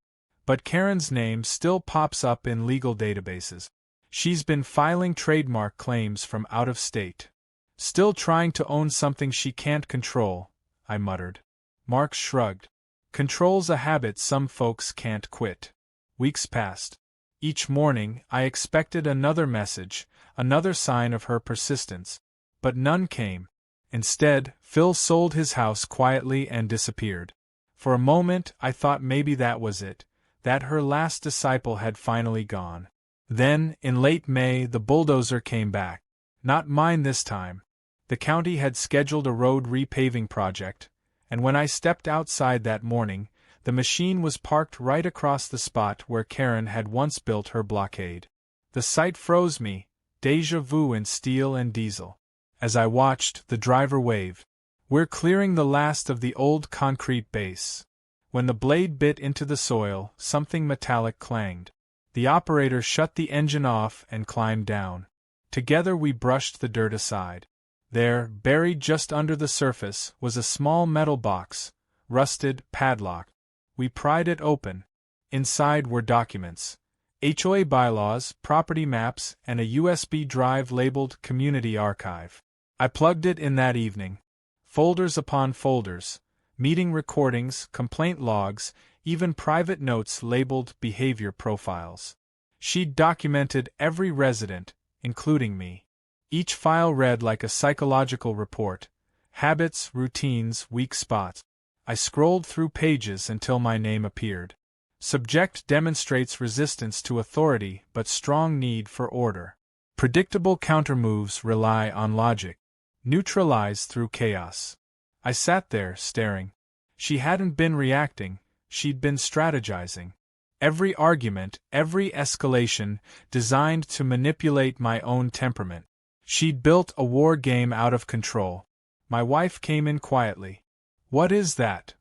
But Karen's name still pops up in legal databases. She's been filing trademark claims from out of state. Still trying to own something she can't control, I muttered. Marks shrugged. Control's a habit some folks can't quit. Weeks passed. Each morning, I expected another message, another sign of her persistence. But none came. Instead, Phil sold his house quietly and disappeared. For a moment, I thought maybe that was it, that her last disciple had finally gone. Then, in late May, the bulldozer came back. Not mine this time. The county had scheduled a road repaving project, and when I stepped outside that morning, the machine was parked right across the spot where Karen had once built her blockade. The sight froze me, déjà vu in steel and diesel. As I watched, the driver waved. We're clearing the last of the old concrete base. When the blade bit into the soil, something metallic clanged. The operator shut the engine off and climbed down. Together we brushed the dirt aside. There, buried just under the surface, was a small metal box, rusted, padlocked. We pried it open. Inside were documents. HOA bylaws, property maps, and a USB drive labeled Community Archive. I plugged it in that evening. Folders upon folders, meeting recordings, complaint logs, even private notes labeled Behavior Profiles. She'd documented every resident, including me. Each file read like a psychological report. Habits, routines, weak spots. I scrolled through pages until my name appeared. Subject demonstrates resistance to authority but strong need for order. Predictable countermoves rely on logic. Neutralize through chaos. I sat there, staring. She hadn't been reacting, she'd been strategizing. Every argument, every escalation, designed to manipulate my own temperament. She'd built a war game out of control. My wife came in quietly. "What is that?"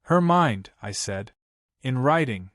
"Her mind," I said. "In writing."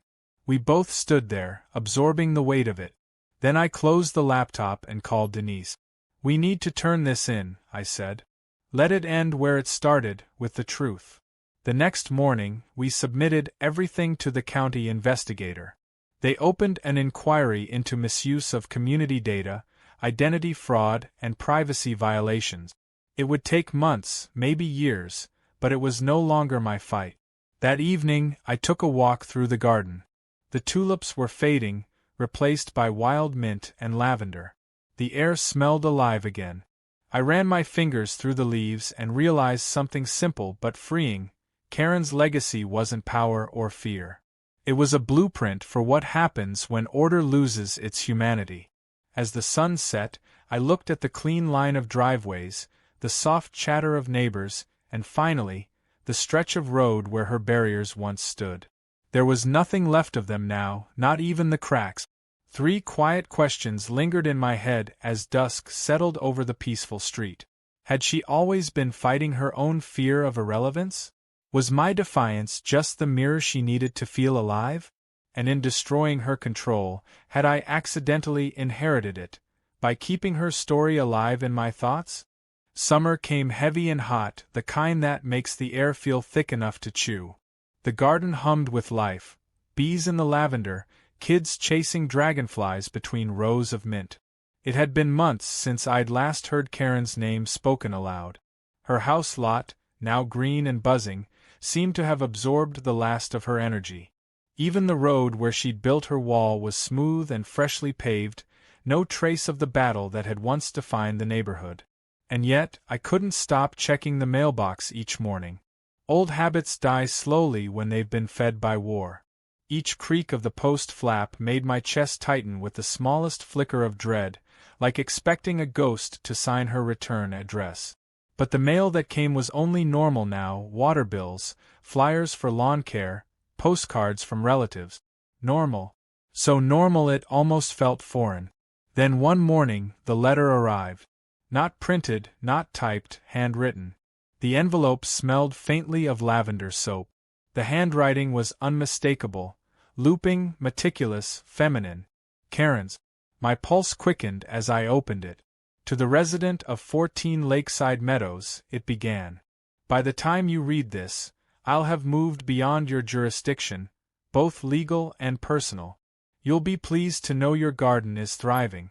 We both stood there, absorbing the weight of it. Then I closed the laptop and called Denise. "We need to turn this in," I said. "Let it end where it started, with the truth." The next morning, we submitted everything to the county investigator. They opened an inquiry into misuse of community data, identity fraud, and privacy violations. It would take months, maybe years, but it was no longer my fight. That evening, I took a walk through the garden. The tulips were fading, replaced by wild mint and lavender. The air smelled alive again. I ran my fingers through the leaves and realized something simple but freeing. Karen's legacy wasn't power or fear. It was a blueprint for what happens when order loses its humanity. As the sun set, I looked at the clean line of driveways, the soft chatter of neighbors, and finally, the stretch of road where her barriers once stood. There was nothing left of them now, not even the cracks. 3 quiet questions lingered in my head as dusk settled over the peaceful street. Had she always been fighting her own fear of irrelevance? Was my defiance just the mirror she needed to feel alive? And in destroying her control, had I accidentally inherited it, by keeping her story alive in my thoughts? Summer came heavy and hot, the kind that makes the air feel thick enough to chew. The garden hummed with life, bees in the lavender, kids chasing dragonflies between rows of mint. It had been months since I'd last heard Karen's name spoken aloud. Her house lot, now green and buzzing, seemed to have absorbed the last of her energy. Even the road where she'd built her wall was smooth and freshly paved, no trace of the battle that had once defined the neighborhood. And yet, I couldn't stop checking the mailbox each morning. Old habits die slowly when they've been fed by war. Each creak of the post flap made my chest tighten with the smallest flicker of dread, like expecting a ghost to sign her return address. But the mail that came was only normal now: water bills, flyers for lawn care, postcards from relatives. Normal. So normal it almost felt foreign. Then one morning, the letter arrived. Not printed, not typed, handwritten. The envelope smelled faintly of lavender soap. The handwriting was unmistakable, looping, meticulous, feminine. Karen's. My pulse quickened as I opened it. To the resident of 14 Lakeside Meadows, it began. By the time you read this, I'll have moved beyond your jurisdiction, both legal and personal. You'll be pleased to know your garden is thriving.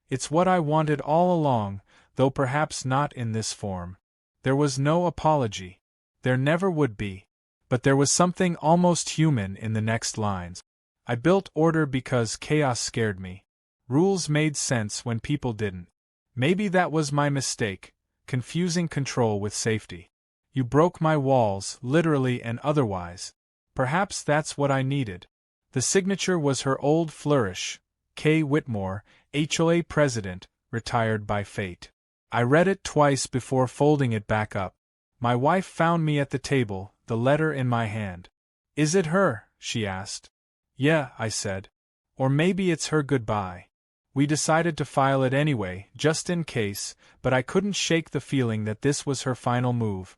It's what I wanted all along, though perhaps not in this form. There was no apology. There never would be. But there was something almost human in the next lines. I built order because chaos scared me. Rules made sense when people didn't. Maybe that was my mistake, confusing control with safety. You broke my walls, literally and otherwise. Perhaps that's what I needed. The signature was her old flourish, K. Whitmore, HOA president, retired by fate. I read it twice before folding it back up. My wife found me at the table, the letter in my hand. "Is it her?" she asked. "Yeah," I said. "Or maybe it's her goodbye." We decided to file it anyway, just in case, but I couldn't shake the feeling that this was her final move.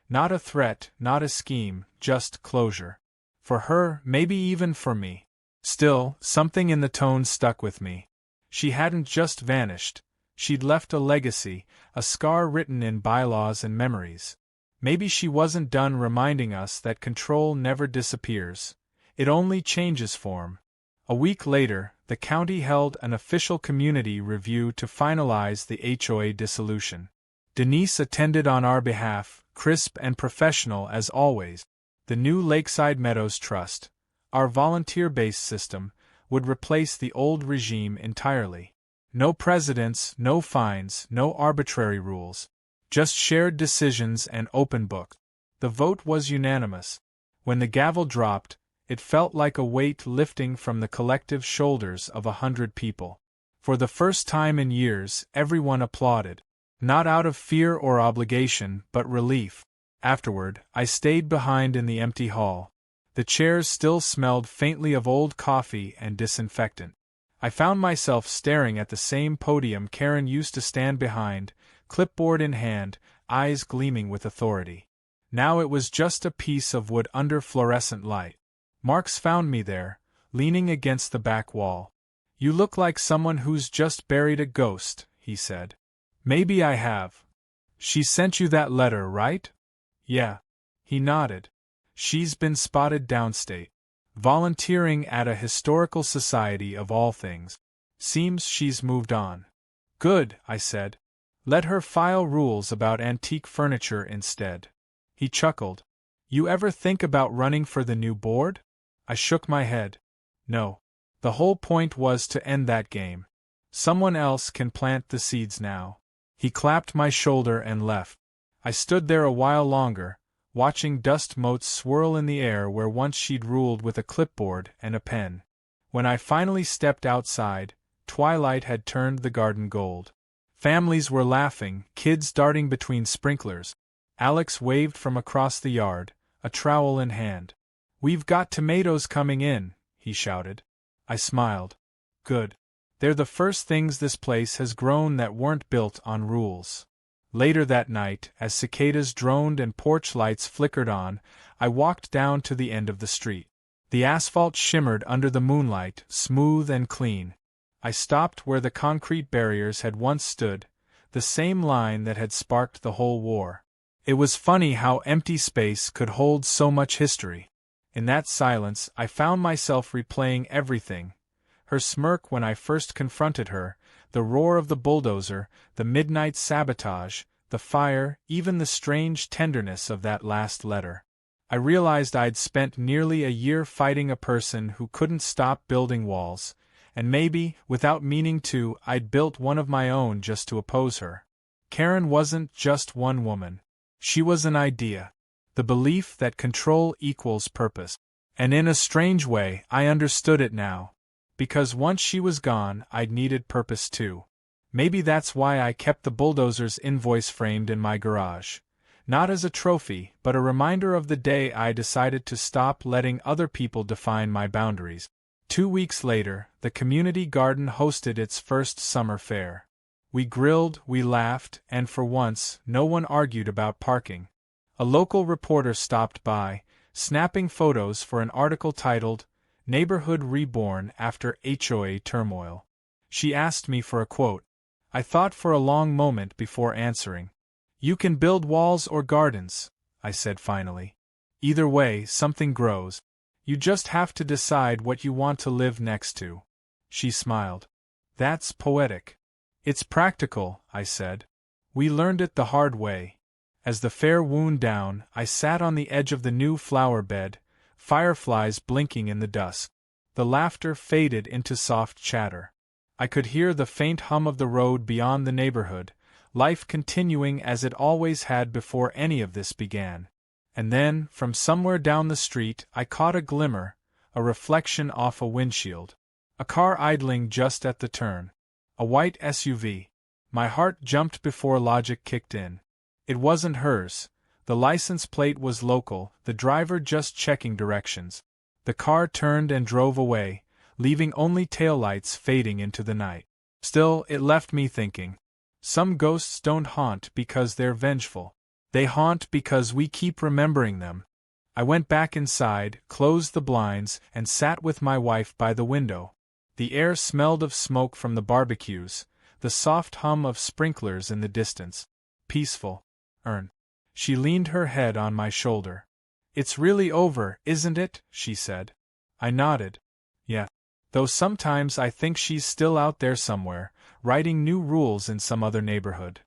Not a threat, not a scheme, just closure. For her, maybe even for me. Still, something in the tone stuck with me. She hadn't just vanished. She'd left a legacy, a scar written in bylaws and memories. Maybe she wasn't done reminding us that control never disappears. It only changes form. A week later, the county held an official community review to finalize the HOA dissolution. Denise attended on our behalf, crisp and professional as always. The new Lakeside Meadows Trust, our volunteer-based system, would replace the old regime entirely. No presidents, no fines, no arbitrary rules. Just shared decisions and open books. The vote was unanimous. When the gavel dropped, it felt like a weight lifting from the collective shoulders of 100 people. For the first time in years, everyone applauded. Not out of fear or obligation, but relief. Afterward, I stayed behind in the empty hall. The chairs still smelled faintly of old coffee and disinfectant. I found myself staring at the same podium Karen used to stand behind, clipboard in hand, eyes gleaming with authority. Now it was just a piece of wood under fluorescent light. Marks found me there, leaning against the back wall. "You look like someone who's just buried a ghost," he said. "Maybe I have." "She sent you that letter, right?" "Yeah." He nodded. "She's been spotted downstate. Volunteering at a historical society of all things. Seems she's moved on." "Good," I said. "Let her file rules about antique furniture instead." He chuckled. "You ever think about running for the new board?" I shook my head. "No. The whole point was to end that game. Someone else can plant the seeds now." He clapped my shoulder and left. I stood there a while longer, watching dust motes swirl in the air where once she'd ruled with a clipboard and a pen. When I finally stepped outside, twilight had turned the garden gold. Families were laughing, kids darting between sprinklers. Alex waved from across the yard, a trowel in hand. "We've got tomatoes coming in," he shouted. I smiled. "Good. They're the first things this place has grown that weren't built on rules." Later that night, as cicadas droned and porch lights flickered on, I walked down to the end of the street. The asphalt shimmered under the moonlight, smooth and clean. I stopped where the concrete barriers had once stood, the same line that had sparked the whole war. It was funny how empty space could hold so much history. In that silence, I found myself replaying everything. Her smirk when I first confronted her, the roar of the bulldozer, the midnight sabotage, the fire, even the strange tenderness of that last letter. I realized I'd spent nearly a year fighting a person who couldn't stop building walls, and maybe, without meaning to, I'd built one of my own just to oppose her. Karen wasn't just one woman. She was an idea. The belief that control equals purpose. And in a strange way, I understood it now. Because once she was gone, I'd needed purpose too. Maybe that's why I kept the bulldozer's invoice framed in my garage. Not as a trophy, but a reminder of the day I decided to stop letting other people define my boundaries. 2 weeks later, the community garden hosted its first summer fair. We grilled, we laughed, and for once, no one argued about parking. A local reporter stopped by, snapping photos for an article titled, "Neighborhood Reborn After HOA Turmoil." She asked me for a quote. I thought for a long moment before answering. "You can build walls or gardens," I said finally. "Either way, something grows. You just have to decide what you want to live next to." She smiled. "That's poetic." "It's practical," I said. "We learned it the hard way." As the fair wound down, I sat on the edge of the new flower bed, fireflies blinking in the dusk. The laughter faded into soft chatter. I could hear the faint hum of the road beyond the neighborhood, life continuing as it always had before any of this began. And then, from somewhere down the street, I caught a glimmer, a reflection off a windshield. A car idling just at the turn. A white SUV. My heart jumped before logic kicked in. It wasn't hers. The license plate was local, the driver just checking directions. The car turned and drove away, leaving only taillights fading into the night. Still, it left me thinking. Some ghosts don't haunt because they're vengeful. They haunt because we keep remembering them. I went back inside, closed the blinds, and sat with my wife by the window. The air smelled of smoke from the barbecues, the soft hum of sprinklers in the distance. Peaceful. She leaned her head on my shoulder. "It's really over, isn't it?" she said. I nodded. "Yeah. Though sometimes I think she's still out there somewhere, writing new rules in some other neighborhood."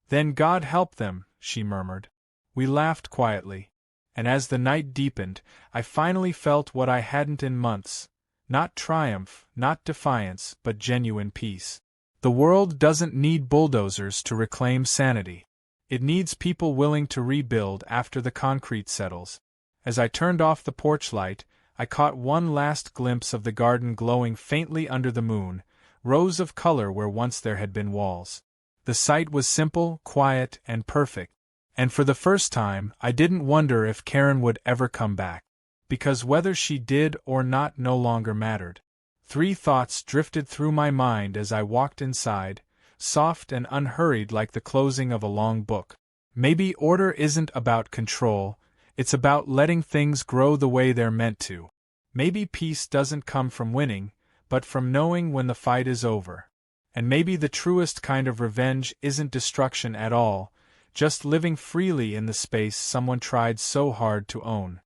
"Then God help them," she murmured. We laughed quietly. And as the night deepened, I finally felt what I hadn't in months. Not triumph, not defiance, but genuine peace. The world doesn't need bulldozers to reclaim sanity. It needs people willing to rebuild after the concrete settles. As I turned off the porch light, I caught one last glimpse of the garden glowing faintly under the moon, rows of color where once there had been walls. The sight was simple, quiet, and perfect. And for the first time, I didn't wonder if Karen would ever come back. Because whether she did or not no longer mattered. 3 thoughts drifted through my mind as I walked inside, soft and unhurried like the closing of a long book. Maybe order isn't about control, it's about letting things grow the way they're meant to. Maybe peace doesn't come from winning, but from knowing when the fight is over. And maybe the truest kind of revenge isn't destruction at all, just living freely in the space someone tried so hard to own.